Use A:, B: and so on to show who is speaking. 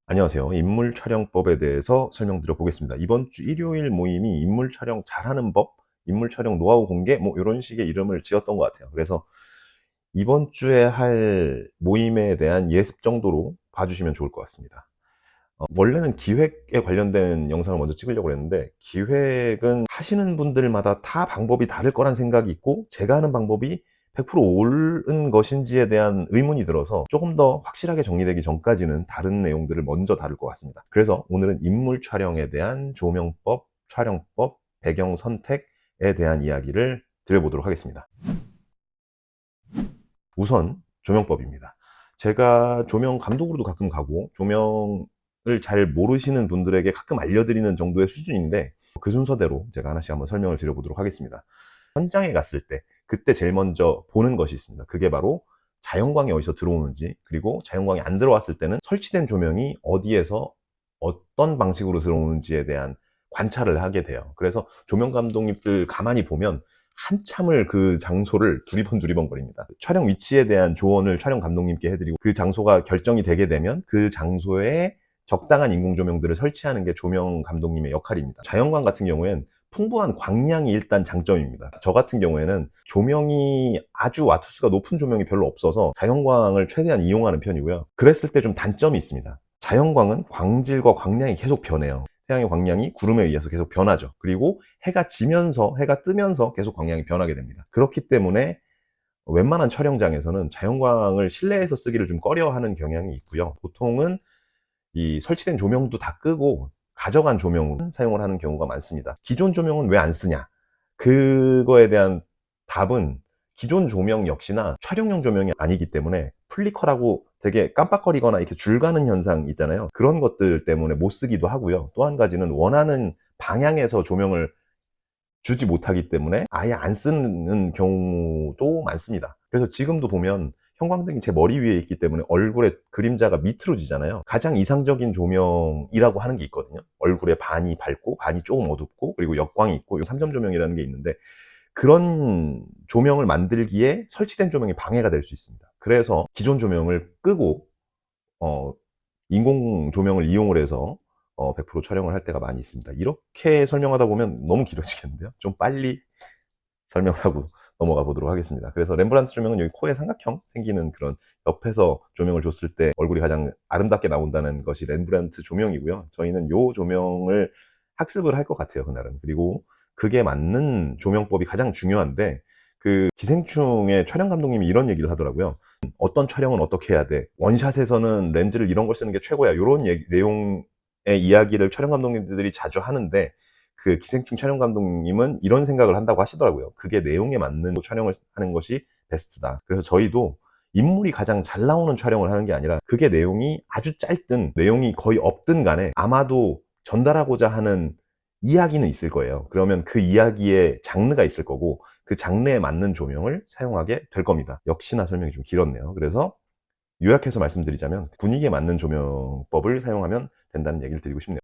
A: 안녕하세요. 인물 촬영법에 대해서 설명드려 보겠습니다. 이번 주 일요일 모임이 인물 촬영 잘하는 법, 인물 촬영 노하우 공개, 뭐 이런 식의 이름을 지었던 것 같아요. 그래서 이번 주에 할 모임에 대한 예습 정도로 봐주시면 좋을 것 같습니다. 원래는 기획에 관련된 영상을 먼저 찍으려고 했는데, 기획은 하시는 분들마다 다 방법이 다를 거란 생각이 있고, 제가 하는 방법이 100% 옳은 것인지에 대한 의문이 들어서 조금 더 확실하게 정리되기 전까지는 다른 내용들을 먼저 다룰 것 같습니다. 그래서 오늘은 인물 촬영에 대한 조명법, 촬영법, 배경 선택에 대한 이야기를 드려보도록 하겠습니다. 우선 조명법입니다. 제가 조명 감독으로도 가끔 가고 조명을 잘 모르시는 분들에게 가끔 알려드리는 정도의 수준인데, 그 순서대로 제가 하나씩 한번 설명을 드려보도록 하겠습니다. 현장에 갔을 때 그때 제일 먼저 보는 것이 있습니다. 그게 바로 자연광이 어디서 들어오는지, 그리고 자연광이 안 들어왔을 때는 설치된 조명이 어디에서 어떤 방식으로 들어오는지에 대한 관찰을 하게 돼요. 그래서 조명 감독님들 가만히 보면 한참을 그 장소를 두리번 거립니다. 촬영 위치에 대한 조언을 촬영 감독님께 해드리고, 그 장소가 결정이 되게 되면 그 장소에 적당한 인공 조명들을 설치하는 게 조명 감독님의 역할입니다. 자연광 같은 경우엔 풍부한 광량이 일단 장점입니다. 저 같은 경우에는 조명이 아주 와트수가 높은 조명이 별로 없어서 자연광을 최대한 이용하는 편이고요. 그랬을 때 좀 단점이 있습니다. 자연광은 광질과 광량이 계속 변해요. 태양의 광량이 구름에 의해서 계속 변하죠. 그리고 해가 지면서, 해가 뜨면서 계속 광량이 변하게 됩니다. 그렇기 때문에 웬만한 촬영장에서는 자연광을 실내에서 쓰기를 좀 꺼려하는 경향이 있고요. 보통은 이 설치된 조명도 다 끄고 가져간 조명으로 사용을 하는 경우가 많습니다. 기존 조명은 왜 안 쓰냐? 그거에 대한 답은, 기존 조명 역시나 촬영용 조명이 아니기 때문에 플리커라고 되게 깜빡거리거나 이렇게 줄 가는 현상 있잖아요. 그런 것들 때문에 못 쓰기도 하고요. 또 한 가지는 원하는 방향에서 조명을 주지 못하기 때문에 아예 안 쓰는 경우도 많습니다. 그래서 지금도 보면 형광등이 제 머리 위에 있기 때문에 얼굴에 그림자가 밑으로 지잖아요. 가장 이상적인 조명이라고 하는 게 있거든요. 얼굴에 반이 밝고 반이 조금 어둡고 그리고 역광이 있고 3점 조명이라는 게 있는데, 그런 조명을 만들기에 설치된 조명이 방해가 될 수 있습니다. 그래서 기존 조명을 끄고 어, 인공 조명을 이용을 해서 100% 촬영을 할 때가 많이 있습니다. 이렇게 설명하다 보면 너무 길어지겠는데요. 좀 빨리 설명을 하고 넘어가 보도록 하겠습니다. 그래서 렘브란트 조명은 여기 코에 삼각형 생기는 그런, 옆에서 조명을 줬을 때 얼굴이 가장 아름답게 나온다는 것이 렘브란트 조명이고요. 저희는 이 조명을 학습을 할 것 같아요, 그날은. 그리고 그게 맞는 조명법이 가장 중요한데, 그 기생충의 촬영 감독님이 이런 얘기를 하더라고요. 어떤 촬영은 어떻게 해야 돼, 원샷에서는 렌즈를 이런 걸 쓰는 게 최고야, 이런 내용의 이야기를 촬영 감독님들이 자주 하는데, 그 기생충 촬영 감독님은 이런 생각을 한다고 하시더라고요. 그게 내용에 맞는 촬영을 하는 것이 베스트다. 그래서 저희도 인물이 가장 잘 나오는 촬영을 하는 게 아니라, 그게 내용이 아주 짧든 내용이 거의 없든 간에 아마도 전달하고자 하는 이야기는 있을 거예요. 그러면 그 이야기에 장르가 있을 거고, 그 장르에 맞는 조명을 사용하게 될 겁니다. 역시나 설명이 좀 길었네요. 그래서 요약해서 말씀드리자면 분위기에 맞는 조명법을 사용하면 된다는 얘기를 드리고 싶네요.